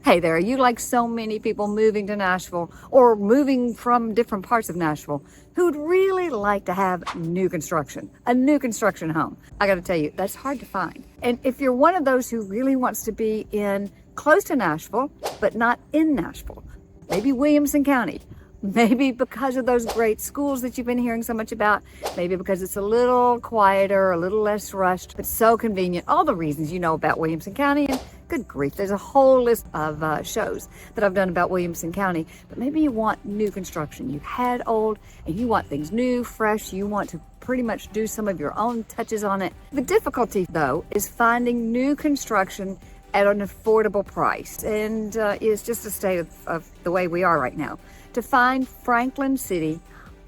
Hey there, you like so many people moving to Nashville or moving from different parts of Nashville who'd really like to have new construction, a new construction home. I got to tell you, that's hard to find. And if you're one of those who really wants to be in close to Nashville, but not in Nashville, maybe Williamson County, maybe because of those great schools that you've been hearing so much about, maybe because it's a little quieter, a little less rushed, but so convenient. All the reasons you know about Williamson County, and good grief, there's a whole list of shows that I've done about Williamson County, but maybe you want new construction. You've had old and you want things new, fresh. You want to pretty much do some of your own touches on it. The difficulty though is finding new construction at an affordable price, and it's just a state of the way we are right now. To find Franklin City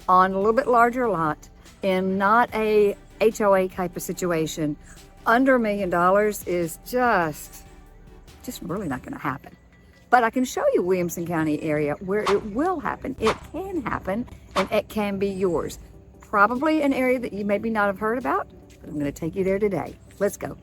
on a little bit larger lot in not a HOA type of situation under $1 million is just really not going to happen. But I can show you Williamson County area where it will happen. It can happen, and it can be yours. Probably an area that you maybe not have heard about, but I'm going to take you there today. Let's go.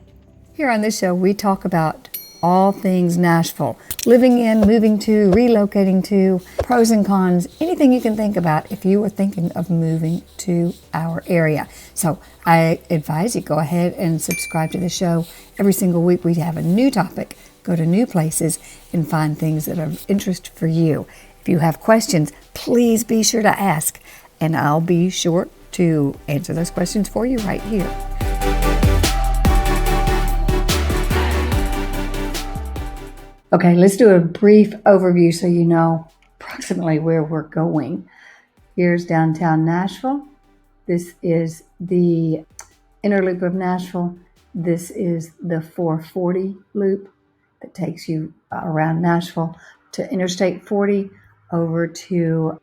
Here on this show, we talk about all things Nashville, living in, moving to, relocating to, pros and cons, anything you can think about if you were thinking of moving to our area. So I advise you go ahead and subscribe to the show. Every single week we have a new topic, go to new places and find things that are of interest for you. If you have questions, please be sure to ask, and I'll be sure to answer those questions for you right here. Okay, let's do a brief overview so you know approximately where we're going. Here's downtown Nashville. This is the inner loop of Nashville. This is the 440 loop that takes you around Nashville to Interstate 40 over to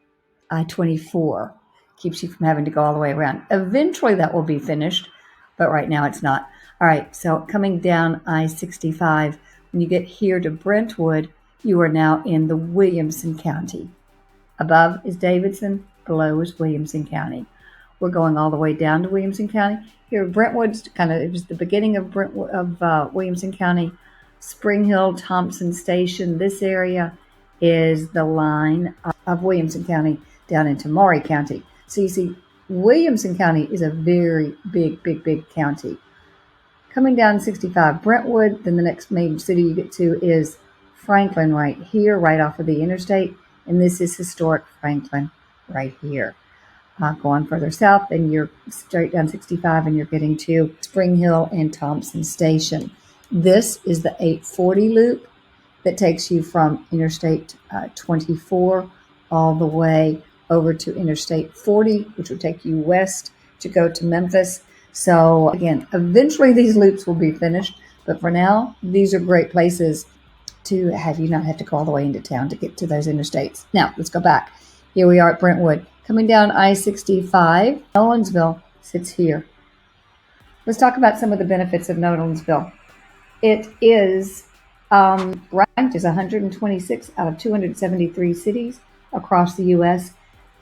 I-24. Keeps you from having to go all the way around. Eventually that will be finished, but right now it's not. All right, so coming down I-65, when you get here to Brentwood, you are now in the Williamson County. Above is Davidson, below is Williamson County. We're going all the way down to Williamson County. Here, Brentwood's it was the beginning of Williamson County. Spring Hill, Thompson Station, this area is the line of Williamson County down into Maury County. So you see, Williamson County is a very big county. Coming down 65 Brentwood, then the next major city you get to is Franklin right here, right off of the interstate. And this is historic Franklin right here. Going further south, then you're straight down 65 and you're getting to Spring Hill and Thompson Station. This is the 840 loop that takes you from Interstate 24 all the way over to Interstate 40, which will take you west to go to Memphis. So again, eventually these loops will be finished, but for now, these are great places to have you not have to go all the way into town to get to those interstates. Now, let's go back. Here we are at Brentwood. Coming down I-65, Nolensville sits here. Let's talk about some of the benefits of Nolensville. It is ranked as 126 out of 273 cities across the U.S.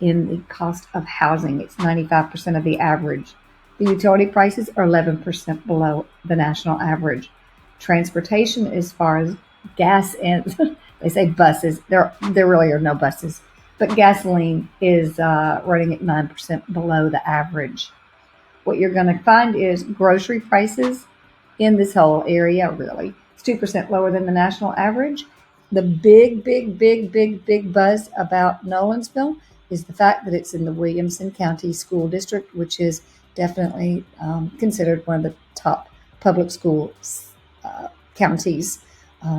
in the cost of housing. It's 95% of the average. The utility prices are 11% below the national average. Transportation, as far as gas and they say buses, there really are no buses, but gasoline is running at 9% below the average. What you're going to find is grocery prices in this whole area, really, it's 2% lower than the national average. The big buzz about Nolensville is the fact that it's in the Williamson County School District, which is definitely considered one of the top public school counties,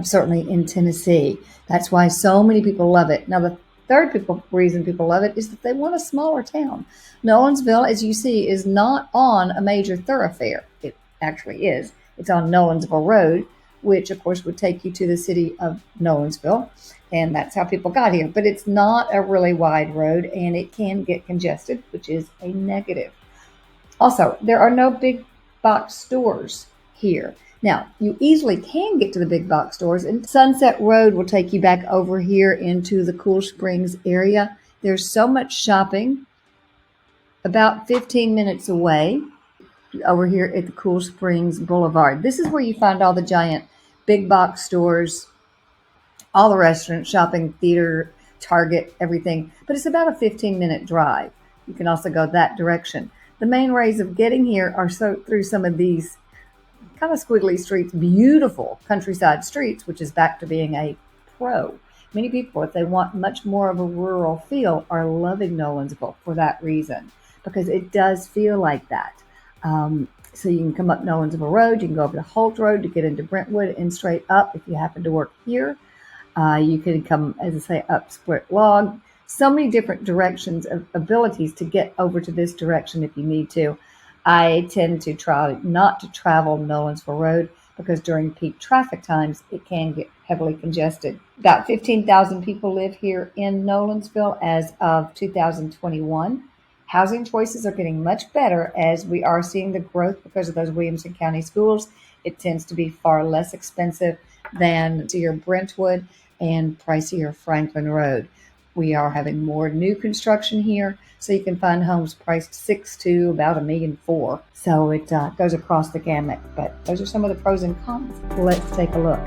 certainly in Tennessee. That's why so many people love it. Now, the third reason people love it is that they want a smaller town. Nolensville, as you see, is not on a major thoroughfare. It actually is. It's on Nolensville Road, which, of course, would take you to the city of Nolensville, and that's how people got here. But it's not a really wide road, and it can get congested, which is a negative. Also, there are no big box stores here. Now, you easily can get to the big box stores, and Sunset Road will take you back over here into the Cool Springs area. There's so much shopping. About 15 minutes away, over here at the Cool Springs Boulevard. This is where you find all the giant big box stores all the restaurants, shopping, theater, Target, everything. But it's about a 15-minute drive. You can also go that direction. The main ways of getting here are through some of these kind of squiggly streets, beautiful countryside streets, which is back to being a pro. Many people, if they want much more of a rural feel, are loving Nolensville for that reason, because it does feel like that. So you can come up Nolensville Road, you can go over the Holt Road to get into Brentwood and straight up if you happen to work here. You can come, as I say, up Split Log. So many different directions of abilities to get over to this direction if you need to. I tend to try not to travel Nolensville Road because during peak traffic times, it can get heavily congested. About 15,000 people live here in Nolensville as of 2021. Housing choices are getting much better as we are seeing the growth because of those Williamson County schools. It tends to be far less expensive than your Brentwood and pricier Franklin Road. We are having more new construction here, so you can find homes priced $6 to about $1.4 million. So it goes across the gamut, but those are some of the pros and cons. Let's take a look.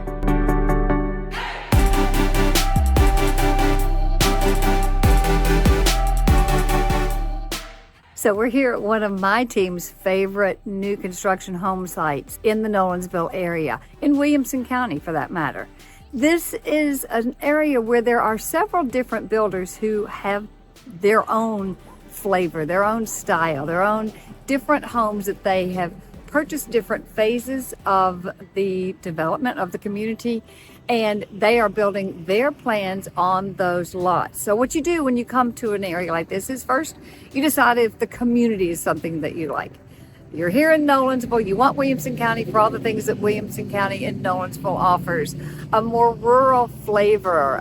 So we're here at one of my team's favorite new construction home sites in the Nolensville area, in Williamson County for that matter. This is an area where there are several different builders who have their own flavor, their own style, their own different homes that they have purchased different phases of the development of the community, and they are building their plans on those lots. So what you do when you come to an area like this is first you decide if the community is something that you like. You're here in Nolensville, you want Williamson County for all the things that Williamson County and Nolensville offers. A more rural flavor,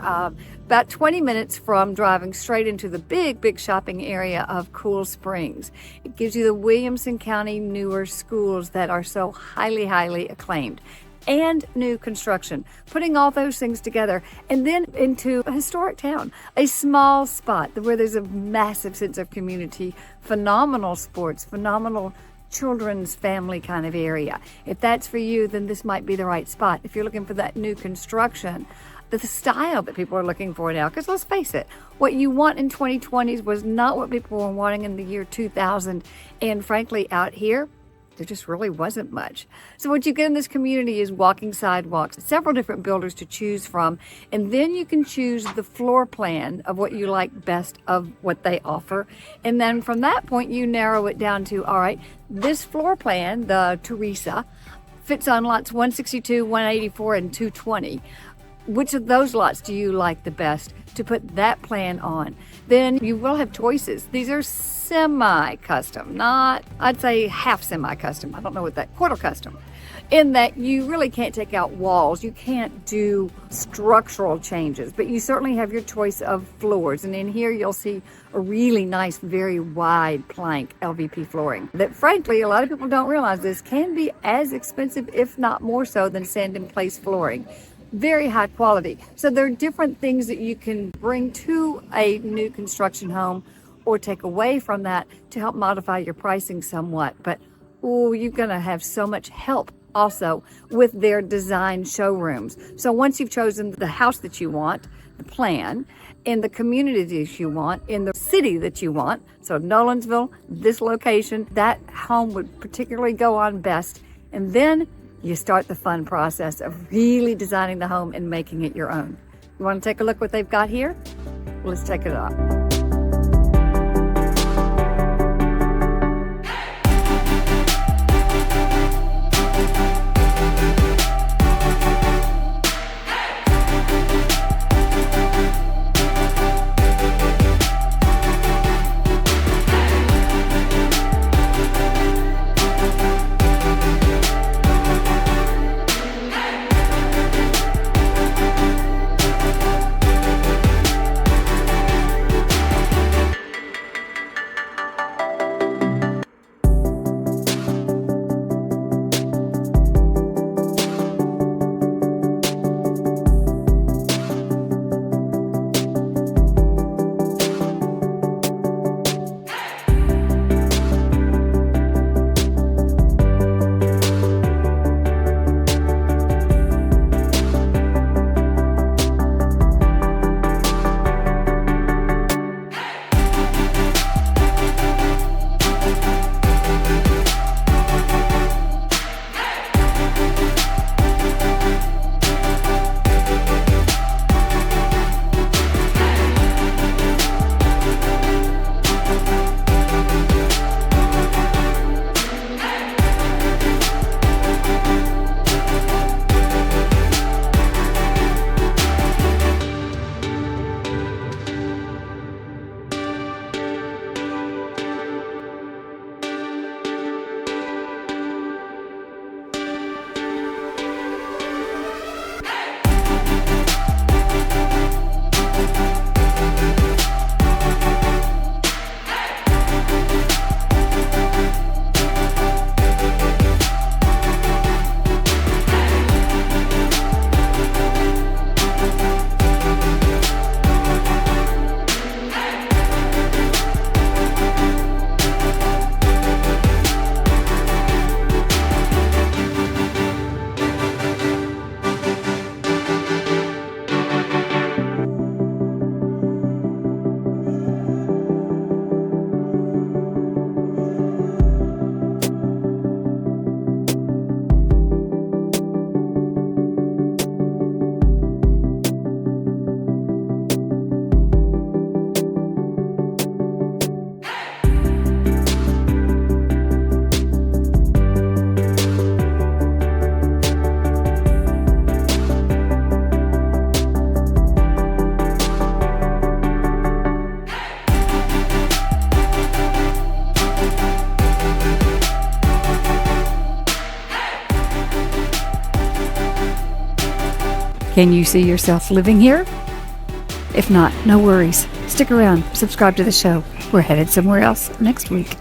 about 20 minutes from driving straight into the big shopping area of Cool Springs. It gives you the Williamson County newer schools that are so highly acclaimed. And new construction, putting all those things together, and then into a historic town, a small spot where there's a massive sense of community, phenomenal sports, phenomenal children's family kind of area. If that's for you, then this might be the right spot. If you're looking for that new construction, the style that people are looking for now, because let's face it, what you want in 2020s was not what people were wanting in the year 2000, and frankly out here there just really wasn't much. So what you get in this community is walking sidewalks, several different builders to choose from, and then you can choose the floor plan of what you like best of what they offer. And then from that point, you narrow it down to, all right, this floor plan, the Teresa, fits on lots 162, 184, and 220. Which of those lots do you like the best to put that plan on? Then you will have choices. These are semi-custom, not, I'd say half semi-custom. I don't know what that, quarter custom. In that you really can't take out walls. You can't do structural changes, but you certainly have your choice of floors. And in here you'll see a really nice, very wide plank LVP flooring that frankly, a lot of people don't realize this can be as expensive, if not more so, than sand-in-place flooring. Very high quality. So there are different things that you can bring to a new construction home or take away from that to help modify your pricing somewhat. But you're gonna have so much help also with their design showrooms. So once you've chosen the house that you want, the plan, in the community that you want, in the city that you want, so Nolensville, this location, that home would particularly go on best. And then you start the fun process of really designing the home and making it your own. You want to take a look what they've got here? Let's check it out. Can you see yourself living here? If not, no worries. Stick around, subscribe to the show. We're headed somewhere else next week.